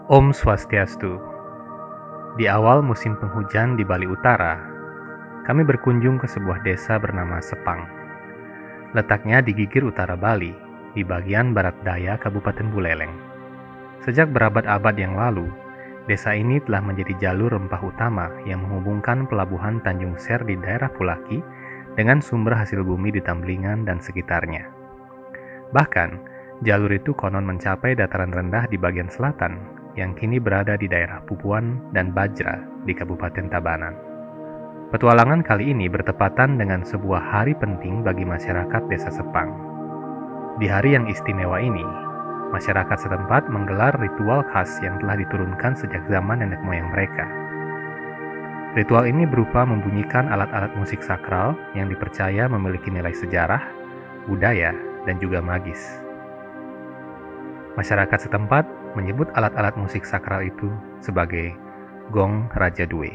Om Swastiastu. Di awal musim penghujan di Bali Utara, kami berkunjung ke sebuah desa bernama Sepang. Letaknya di gigir utara Bali, di bagian barat daya Kabupaten Buleleng. Sejak berabad-abad yang lalu, desa ini telah menjadi jalur rempah utama yang menghubungkan pelabuhan Tanjung Ser di daerah Pulaki dengan sumber hasil bumi di Tamblingan dan sekitarnya. Bahkan, jalur itu konon mencapai dataran rendah di bagian selatan, yang kini berada di daerah Pupuan dan Bajra di Kabupaten Tabanan. Petualangan kali ini bertepatan dengan sebuah hari penting bagi masyarakat desa Sepang. Di hari yang istimewa ini, masyarakat setempat menggelar ritual khas yang telah diturunkan sejak zaman nenek moyang mereka. Ritual ini berupa membunyikan alat-alat musik sakral yang dipercaya memiliki nilai sejarah, budaya, dan juga magis. Masyarakat setempat menyebut alat-alat musik sakral itu sebagai Gong Raja Due.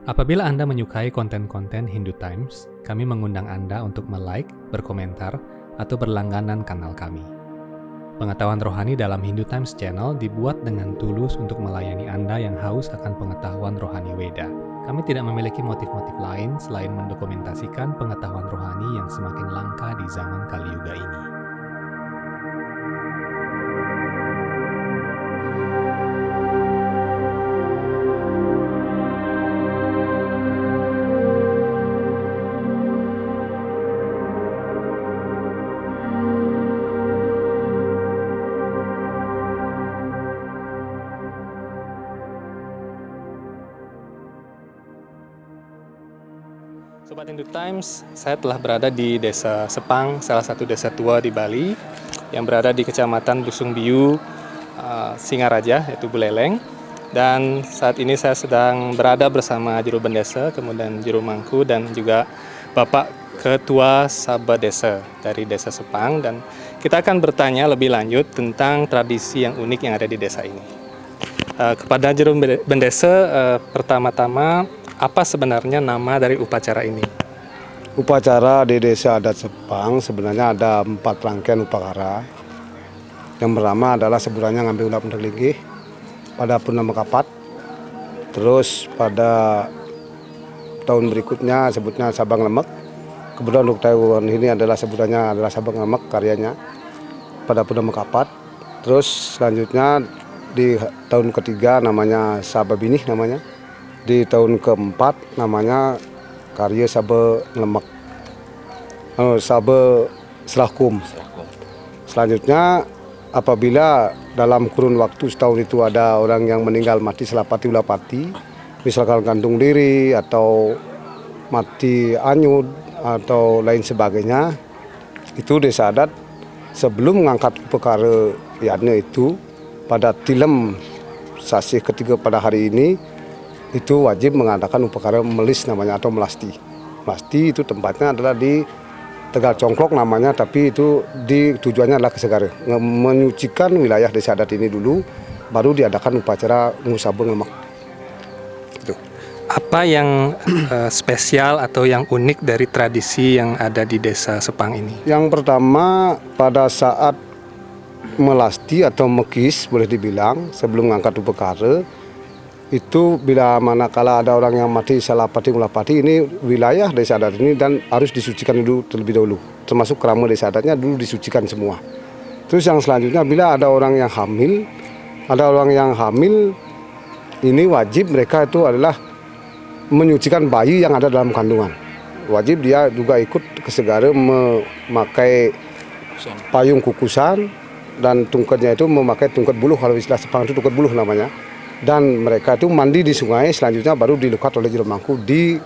Apabila Anda menyukai konten-konten Hindu Times, kami mengundang Anda untuk like, berkomentar, atau berlangganan kanal kami. Pengetahuan rohani dalam Hindu Times Channel dibuat dengan tulus untuk melayani Anda yang haus akan pengetahuan rohani Weda. Kami tidak memiliki motif-motif lain selain mendokumentasikan pengetahuan rohani yang semakin langka di zaman Kali Yuga ini. Sobat Hindu Times, saya telah berada di Desa Sepang, salah satu desa tua di Bali yang berada di Kecamatan Busung Biu, Singaraja, yaitu Buleleng. Dan saat ini saya sedang berada bersama Juru Bendesa, kemudian Juru Mangku, dan juga Bapak Ketua Sabha Desa dari Desa Sepang. Dan kita akan bertanya lebih lanjut tentang tradisi yang unik yang ada di desa ini. Kepada Juru Bendesa, pertama-tama, apa sebenarnya nama dari upacara ini? Upacara di desa adat Sepang sebenarnya ada 4 rangkaian upacara. Yang pertama adalah sebutannya ngambil ulap linggih pada Purnama Kapat. Terus pada tahun berikutnya sebutnya Sabang Lemek. Kemudian untuk tahun ini adalah sebutannya adalah Sabang Lemek karyanya pada Purnama Kapat. Terus selanjutnya di tahun ketiga namanya Sabah Binih namanya. Di tahun keempat namanya karya Sabah Lemek, Sabah Selakum. Selanjutnya apabila dalam kurun waktu setahun itu ada orang yang meninggal mati selapati ulapati, misalkan gantung diri atau mati anyut atau lain sebagainya, itu desa adat sebelum mengangkat perkara yadnya itu pada tilem sasih ketiga pada hari ini, itu wajib mengadakan upacara melis namanya atau melasti. Melasti itu tempatnya adalah di Tegal Congklok namanya, tapi itu tujuannya adalah ke Segara. Menyucikan wilayah desa adat ini dulu, baru diadakan upacara Ngusabeng Lemek. Itu. Apa yang spesial atau yang unik dari tradisi yang ada di desa Sepang ini? Yang pertama pada saat melasti atau mekis boleh dibilang sebelum mengangkat upacara, itu bila manakala ada orang yang mati salapati ulapati, ini wilayah desa adat ini dan harus disucikan dulu terlebih dahulu, termasuk kerama desa adatnya dulu disucikan semua. Terus yang selanjutnya bila ada orang yang hamil, ini wajib mereka itu adalah menyucikan bayi yang ada dalam kandungan. Wajib dia juga ikut ke Segara memakai payung kukusan dan tungkatnya itu memakai tungkat buluh, kalau istilah Sepang itu tungkat buluh namanya. Dan mereka itu mandi di sungai, selanjutnya baru dilukat oleh Juru Mangku di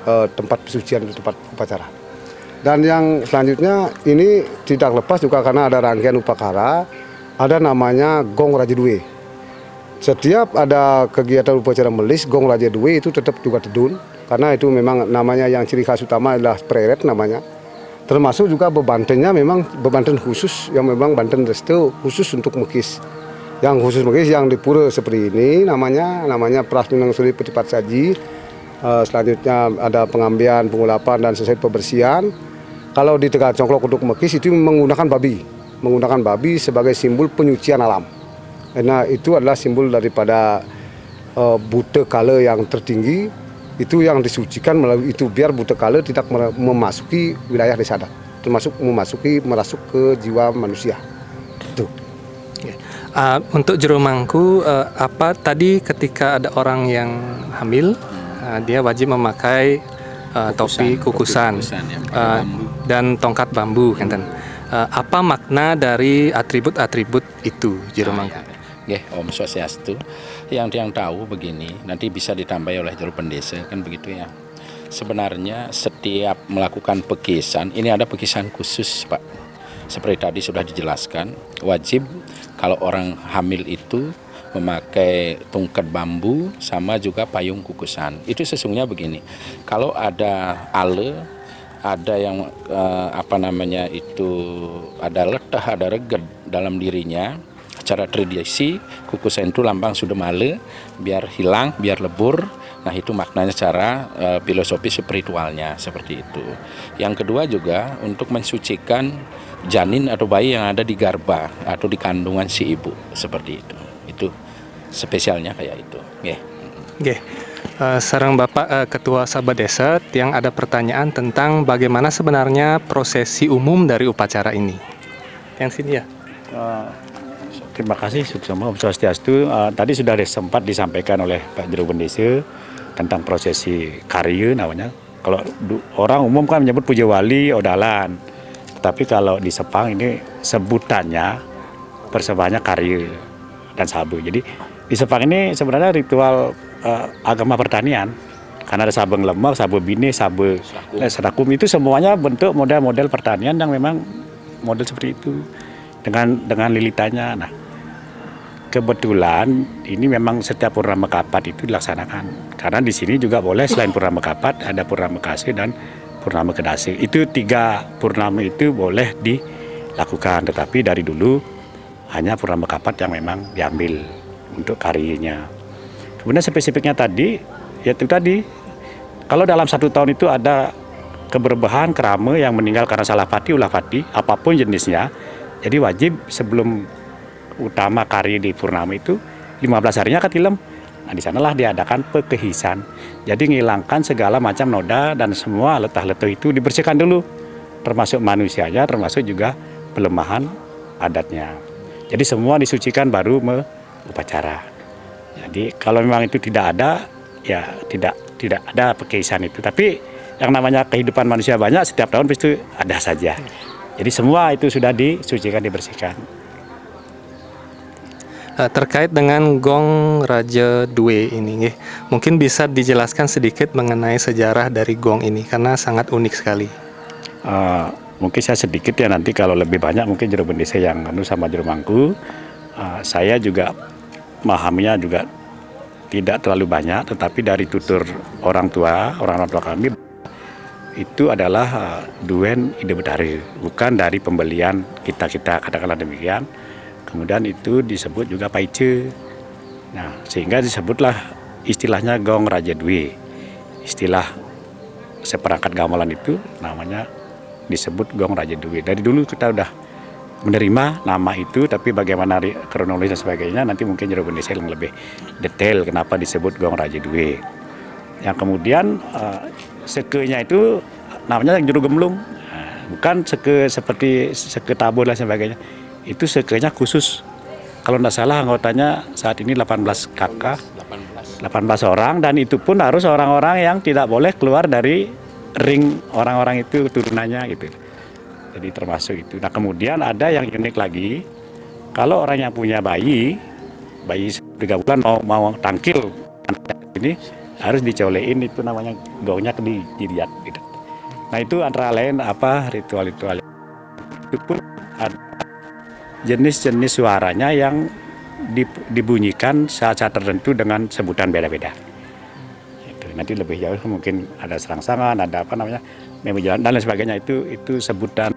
tempat pesucian, di tempat upacara. Dan yang selanjutnya ini tidak lepas juga karena ada rangkaian upacara, ada namanya Gong Raja Due. Setiap ada kegiatan upacara melis, Gong Raja Due itu tetap juga tedun, karena itu memang namanya yang ciri khas utama adalah preret namanya. Termasuk juga bebantennya memang bebanten khusus, yang memang banten restu khusus untuk mekis. Yang khusus mekis yang di pura seperti ini namanya Pras Minang Suri Petipat Saji. Selanjutnya ada pengambilan, pengulapan dan selesai pembersihan. Kalau di Tegal Congklok untuk mekis itu menggunakan babi sebagai simbol penyucian alam. Nah, itu adalah simbol daripada buta kala yang tertinggi, itu yang disucikan melalui itu biar buta kala tidak memasuki wilayah desa adat, termasuk merasuk ke jiwa manusia. Itu. Untuk juru mangku, apa tadi ketika ada orang yang hamil, dia wajib memakai topi kukusan ya, dan tongkat bambu, kan? Apa makna dari atribut-atribut itu, juru mangku? Nggih, Om Swastiastu. Yang tahu begini, nanti bisa ditambahi oleh juru pendesa, kan begitu ya. Sebenarnya setiap melakukan pekisan, ini ada pekisan khusus, Pak. Seperti tadi sudah dijelaskan, wajib kalau orang hamil itu memakai tongkat bambu sama juga payung kukusan. Itu sesungguhnya begini, kalau ada ada yang ada letah, ada reged dalam dirinya, secara tradisi kukusan itu lambang sudah male, biar hilang, biar lebur. Nah, itu maknanya secara filosofi spiritualnya seperti itu. Yang kedua juga untuk mensucikan janin atau bayi yang ada di garba atau di kandungan si ibu, seperti itu. Itu spesialnya kayak itu. Nggih. Sareng Bapak Ketua Sabda Desa, yang ada pertanyaan tentang bagaimana sebenarnya prosesi umum dari upacara ini. Yang sini ya. Terima kasih Suksoma Om Swastiastu. Tadi sudah sempat disampaikan oleh Pak Juru Pendesa tentang prosesi karya namanya. Kalau orang umum kan menyebut puja wali, odalan. Tetapi kalau di Sepang ini sebutannya persembahannya karya dan sabu. Jadi di Sepang ini sebenarnya ritual agama pertanian. Karena ada sabeng lemak, sabu bine, sabu serakum, itu semuanya bentuk model-model pertanian yang memang model seperti itu dengan lilitannya. Nah, kebetulan ini memang setiap purnama kapat itu dilaksanakan. Karena di sini juga boleh selain purnama kapat ada purnama kase dan purnama kedasi. Itu 3 purnama itu boleh dilakukan, tetapi dari dulu hanya purnama kapat yang memang diambil untuk karyanya. Kemudian spesifiknya tadi, yaitu tadi, kalau dalam 1 tahun itu ada keberbahan kerama yang meninggal karena salah pati, ulah pati, apapun jenisnya, jadi wajib sebelum utama karya di purnama itu 15 harinya katilem. Nah, di sanalah diadakan pekehisan. Jadi ngilangkan segala macam noda dan semua letah-letah itu dibersihkan dulu, termasuk manusianya, termasuk juga pelemahan adatnya. Jadi semua disucikan baru upacara. Jadi kalau memang itu tidak ada, ya tidak ada pekehisan itu. Tapi yang namanya kehidupan manusia banyak, setiap tahun pasti ada saja. Jadi semua itu sudah disucikan, dibersihkan. Terkait dengan Gong Raja Due ini, mungkin bisa dijelaskan sedikit mengenai sejarah dari gong ini karena sangat unik sekali. Mungkin saya sedikit ya, nanti kalau lebih banyak mungkin juru pendesa yang sama juru mangku. Saya juga memahaminya juga tidak terlalu banyak, tetapi dari tutur orang tua kami itu adalah duen ide betari, bukan dari pembelian kita katakanlah demikian. Kemudian itu disebut juga paice. Nah, sehingga disebutlah istilahnya Gong Raja Due. Istilah seperangkat gamelan itu namanya disebut Gong Raja Due. Dari dulu kita udah menerima nama itu, tapi bagaimana kronologis dan sebagainya nanti mungkin juru pendesa yang lebih detail kenapa disebut Gong Raja Due. Yang kemudian sekenya itu namanya juru gemblung. Bukan seperti seke tabur dan sebagainya. Itu sekenya khusus. Kalau tidak salah anggotanya saat ini 18 kakak, 18 orang, dan itu pun harus orang-orang yang tidak boleh keluar dari ring orang-orang itu turunannya gitu. Jadi termasuk itu. Nah, kemudian ada yang unik lagi, kalau orang yang punya bayi 3 bulan mau tangkil ini harus dicolein, itu namanya gongnya dilihat gitu. Nah, itu antara lain ritual-ritual itu pun ada jenis-jenis suaranya yang dibunyikan saat-saat tertentu dengan sebutan beda-beda. Nanti lebih jauh mungkin ada serang-sangan, ada memejalan dan lain sebagainya, itu sebutan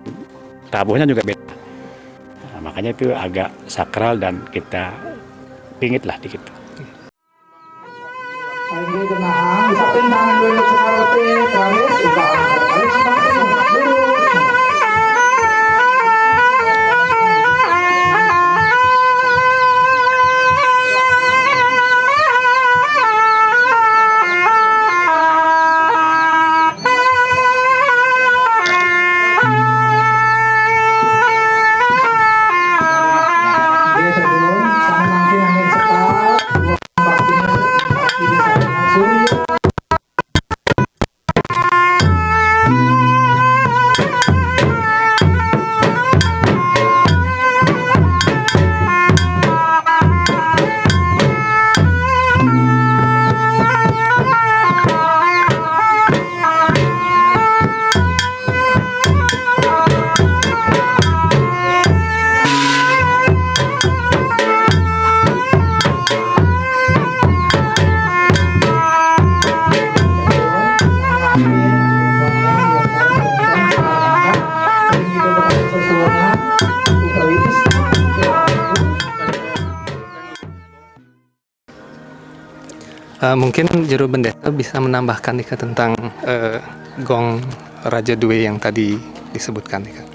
tabuhnya juga beda. Nah, makanya itu agak sakral dan kita pingit lah dikit. Mungkin juru bendesa bisa menambahkan nih Kak, tentang gong Raja Due yang tadi disebutkan nih Kak.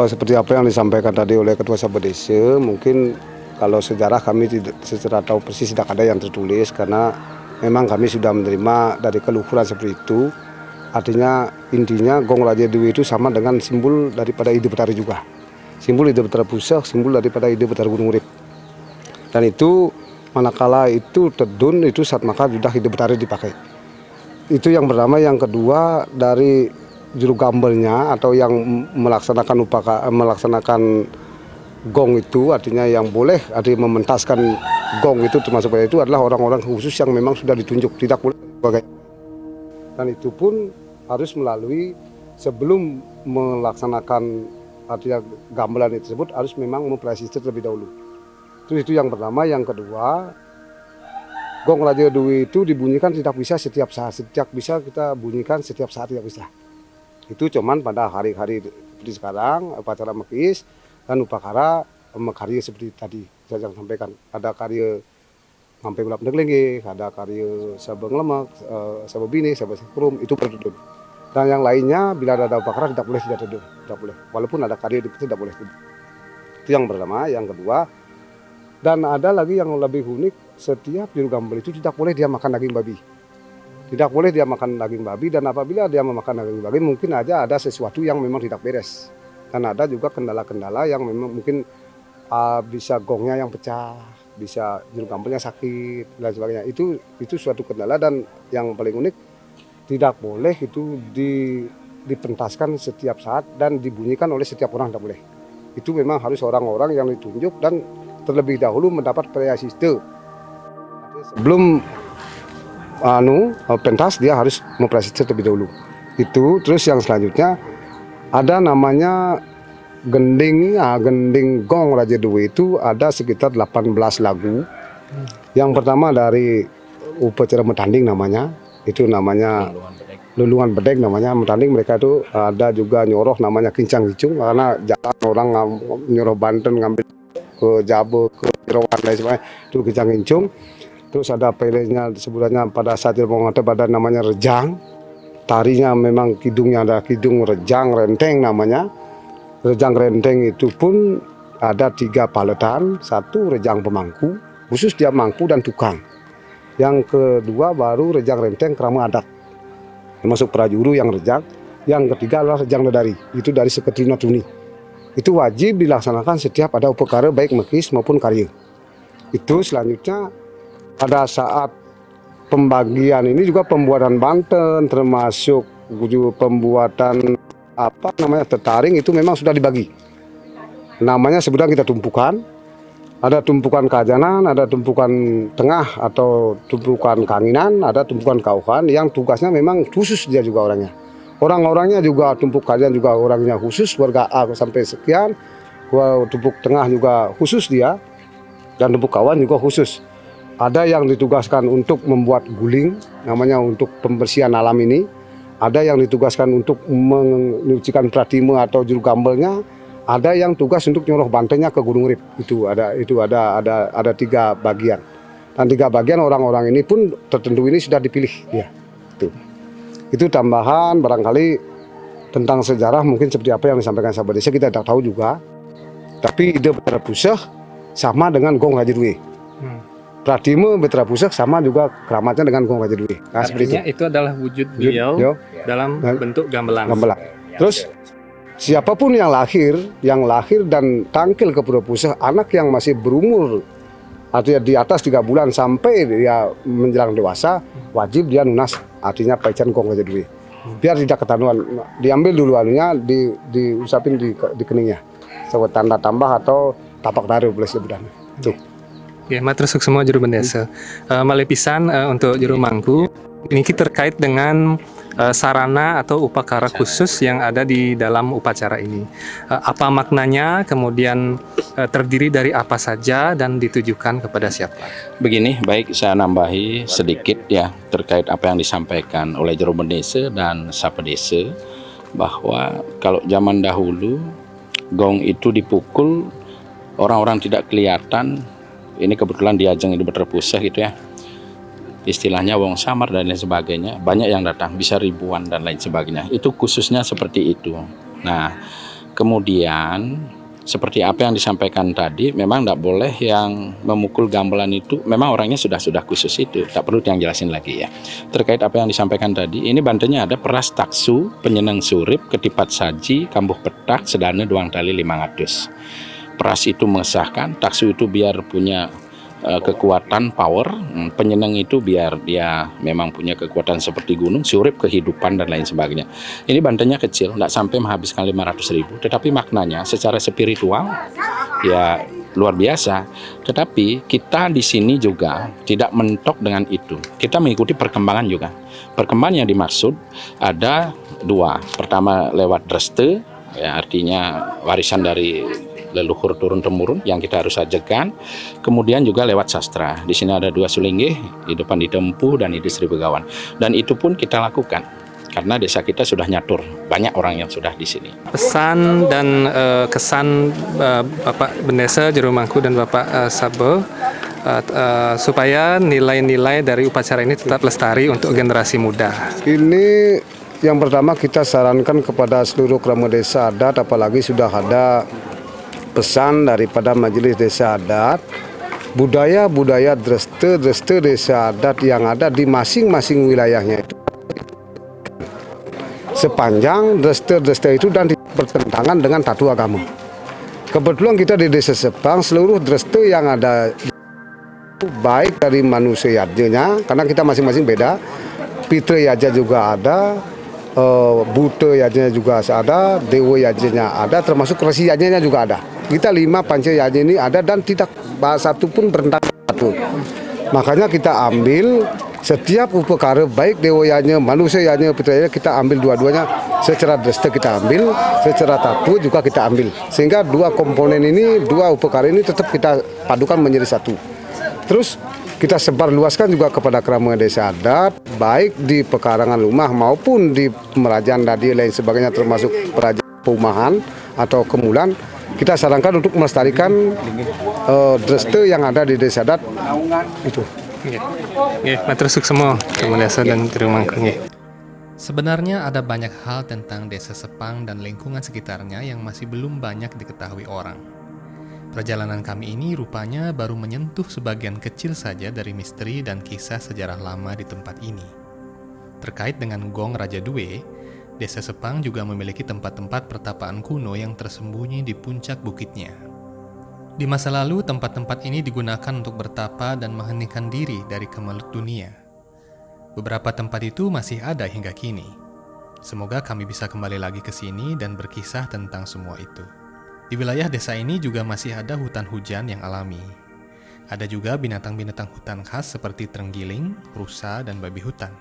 Seperti apa yang disampaikan tadi oleh Ketua Sahabat Desa, mungkin kalau sejarah kami tidak secara tahu persis, tidak ada yang tertulis karena memang kami sudah menerima dari keluhuran seperti itu. Artinya intinya gong Raja Due itu sama dengan simbol daripada ide Betara juga. Simbol ide Betara Pusaka, simbol daripada ide Betara Gunung Urip. Dan itu manakala itu tedun itu saat maka sudah ide Betara dipakai. Itu yang pertama. Yang kedua, dari juru gambelnya atau yang melaksanakan gong itu, artinya yang boleh mementaskan gong itu termasuk pada itu adalah orang-orang khusus yang memang sudah ditunjuk, tidak boleh sebagai. Dan itu pun harus melalui sebelum melaksanakan artinya gamelan tersebut harus memang mempresisi terlebih dahulu. Terus itu yang pertama. Yang kedua, gong Raja Due itu dibunyikan tidak bisa setiap saat, bisa kita bunyikan setiap saat tidak bisa. Itu cuman pada hari-hari seperti sekarang, upacara mekis dan upacara karya seperti tadi saya sampaikan. Ada karya ngampai gulap neglenge, ada karya sabeng lemak, sabeng bini, sabeng sekrum, itu berdudun. Dan yang lainnya bila ada upacara tidak boleh tidak tedun, tidak boleh. Walaupun ada karya itu tidak boleh tedun. Itu yang pertama. Yang kedua, dan ada lagi yang lebih unik, setiap juru gambel itu tidak boleh dia makan daging babi. Tidak boleh dia makan daging babi, dan apabila dia memakan daging babi mungkin aja ada sesuatu yang memang tidak beres. Dan ada juga kendala-kendala yang memang mungkin bisa gongnya yang pecah, bisa juru gambelnya sakit dan sebagainya. Itu suatu kendala. Dan yang paling unik, tidak boleh itu dipentaskan setiap saat dan dibunyikan oleh setiap orang, tidak boleh. Itu memang harus orang-orang yang ditunjuk dan terlebih dahulu mendapat preasiste. Sebelum pentas dia harus mempresisi terlebih dahulu. Itu terus yang selanjutnya ada namanya gending gong Raja Due itu ada sekitar 18 lagu. Yang pertama dari upacara metanding namanya, itu namanya lulungan bedek namanya metanding. Mereka itu ada juga nyoroh namanya kincang kicung, karena jalan orang nyoroh Banten ngambil ke Jabo, ke Jerawan dan sebagainya, itu kincang kincung. Terus ada pelenya sebutannya pada saat Jepang pada namanya rejang. Tarinya memang kidungnya ada kidung rejang renteng namanya. Rejang renteng itu pun ada 3 paletan, 1 rejang pemangku, khusus dia mangku dan tukang. Yang kedua baru rejang renteng kerama adat, termasuk prajuru yang rejang. Yang ketiga adalah rejang dadari, itu dari Seketrina Tuni. Itu wajib dilaksanakan setiap ada upacara baik mekis maupun karya. Itu selanjutnya pada saat pembagian ini juga pembuatan Banten, termasuk pembuatan tertaring itu memang sudah dibagi. Namanya sebenarnya kita tumpukan. Ada tumpukan kajanan, ada tumpukan tengah atau tumpukan kanginan, ada tumpukan kauhan yang tugasnya memang khusus dia juga orangnya. Orang-orangnya juga tumpuk kajian juga orangnya khusus, warga A sampai sekian, tumpuk tengah juga khusus dia, dan tumpuk kawan juga khusus. Ada yang ditugaskan untuk membuat guling, namanya untuk pembersihan alam ini. Ada yang ditugaskan untuk menyucikan pratime atau juru gambelnya. Ada yang tugas untuk nyoroh bantennya ke Gunung Urip. Itu ada 3 bagian. Dan 3 bagian orang-orang ini pun tertentu ini sudah dipilih ya. Itu tambahan barangkali tentang sejarah mungkin seperti apa yang disampaikan sahabat desa kita tidak tahu juga. Tapi ide Betara Pusaka sama dengan gong Raja Due. Pratime Betara Pusaka sama juga keramatnya dengan gong Raja Due. Nah, Artinya itu adalah wujud beliau dalam bentuk gamelan. Terus siapapun yang lahir dan tangkil ke Betara Pusaka, anak yang masih berumur artinya di atas 3 bulan sampai dia menjelang dewasa, wajib dia lunas, artinya paican gong Raja Due. Biar tidak ketahuan, diambil dulu anunya, diusapin di keningnya. Sebagai tanda tambah atau tapak dari boleh sebutan. Tuh. Ya, matur suksema semua juru bendesa. Malepisan untuk juru mangku, ini terkait dengan sarana atau upacara khusus yang ada di dalam upacara ini. Apa maknanya, kemudian terdiri dari apa saja dan ditujukan kepada siapa? Begini, baik saya nambahi sedikit ya terkait apa yang disampaikan oleh juru bendesa dan sahabat desa, bahwa kalau zaman dahulu gong itu dipukul orang-orang tidak kelihatan. Ini kebetulan di ajang ini Betara Pusaka gitu ya. istilahnya wong samar dan lain sebagainya, banyak yang datang, bisa ribuan dan lain sebagainya. Itu khususnya seperti itu. Nah, kemudian seperti apa yang disampaikan tadi, memang tidak boleh yang memukul gamelan itu, memang orangnya sudah khusus itu, tak perlu yang jelasin lagi ya. Terkait apa yang disampaikan tadi, ini bantunya ada peras taksu, penyenang surip, ketipat saji, kambuh petak, sedana doang tali 500. Peras itu mengesahkan, taksu itu biar punya kekuatan power, penyenang itu biar dia memang punya kekuatan seperti gunung, surip kehidupan dan lain sebagainya. Ini bantunya kecil, tidak sampai menghabiskan 500.000, tetapi maknanya secara spiritual ya luar biasa. Tetapi kita di sini juga tidak mentok dengan itu, kita mengikuti perkembangan juga. Perkembangan yang dimaksud ada dua. Pertama lewat dreste, ya, artinya warisan dari leluhur turun-temurun yang kita harus ajarkan. Kemudian juga lewat sastra. Di sini ada 2 sulinggih, di depan Ditempuh dan di Sri Begawan. Dan itu pun kita lakukan karena desa kita sudah nyatur, banyak orang yang sudah di sini. Pesan dan kesan Bapak Bendesa Jero Mangku dan Bapak Sabe supaya nilai-nilai dari upacara ini tetap lestari untuk generasi muda. Ini yang pertama kita sarankan kepada seluruh keramat desa adat, apalagi sudah ada pesan daripada Majelis Desa Adat, budaya-budaya dreste desa adat yang ada di masing-masing wilayahnya itu sepanjang dreste itu dan bertentangan dengan tatu agama. Kebetulan kita di Desa Sepang, seluruh dreste yang ada baik dari manusia yajnya, karena kita masing-masing beda, Pitre Yaja juga ada, Bute Yajnya juga ada, Dewa Yajnya ada, termasuk Resi Yajnya juga ada. Kita 5 Panca Yajnya ini ada dan tidak satu pun bertentangan satu. Makanya kita ambil setiap upakara baik Dewa Yajnya, manusia Yajnya, Pitre Yajnya, kita ambil dua-duanya. Secara dreste kita ambil, secara tatu juga kita ambil. Sehingga 2 komponen ini, 2 upakara ini tetap kita padukan menjadi satu. Terus kita sebar luaskan juga kepada keramat desa adat, baik di pekarangan rumah maupun di Merajaan Dadi lain sebagainya, termasuk Perajaan Perumahan atau Kemulan. Kita sarankan untuk melestarikan dreste yang ada di desa adat itu. Matur suksema keramat desa dan Jero Mangku. Sebenarnya ada banyak hal tentang Desa Sepang dan lingkungan sekitarnya yang masih belum banyak diketahui orang. Perjalanan kami ini rupanya baru menyentuh sebagian kecil saja dari misteri dan kisah sejarah lama di tempat ini. Terkait dengan Gong Raja Due, Desa Sepang juga memiliki tempat-tempat pertapaan kuno yang tersembunyi di puncak bukitnya. Di masa lalu, tempat-tempat ini digunakan untuk bertapa dan mengheningkan diri dari kemelut dunia. Beberapa tempat itu masih ada hingga kini. Semoga kami bisa kembali lagi ke sini dan berkisah tentang semua itu. Di wilayah desa ini juga masih ada hutan hujan yang alami. Ada juga binatang-binatang hutan khas seperti terenggiling, rusa, dan babi hutan.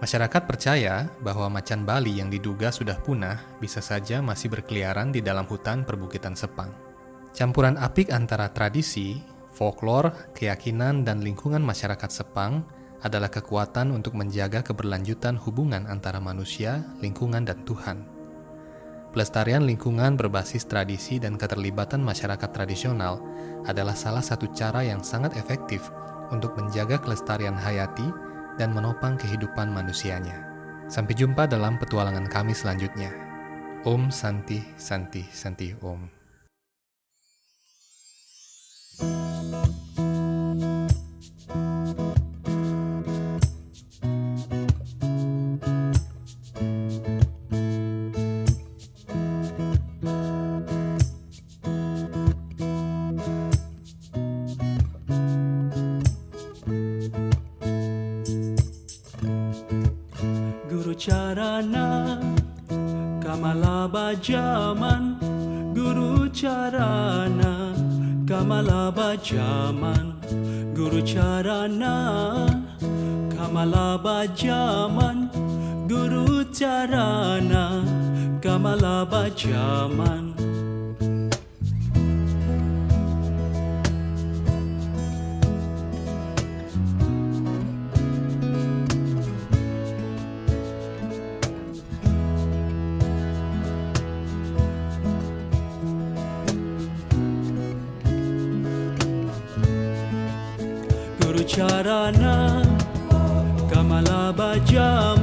Masyarakat percaya bahwa macan Bali yang diduga sudah punah bisa saja masih berkeliaran di dalam hutan perbukitan Sepang. Campuran apik antara tradisi, folklore, keyakinan, dan lingkungan masyarakat Sepang adalah kekuatan untuk menjaga keberlanjutan hubungan antara manusia, lingkungan, dan Tuhan. Pelestarian lingkungan berbasis tradisi dan keterlibatan masyarakat tradisional adalah salah satu cara yang sangat efektif untuk menjaga kelestarian hayati dan menopang kehidupan manusianya. Sampai jumpa dalam petualangan kami selanjutnya. Om Santi Santi Santi Om. Carana Kamalaba Jaman Guru Carana Kamalaba Jaman Guru Carana Kamalaba Jaman Guru Carana Kamalaba Jaman. Carana Kamala Bajaman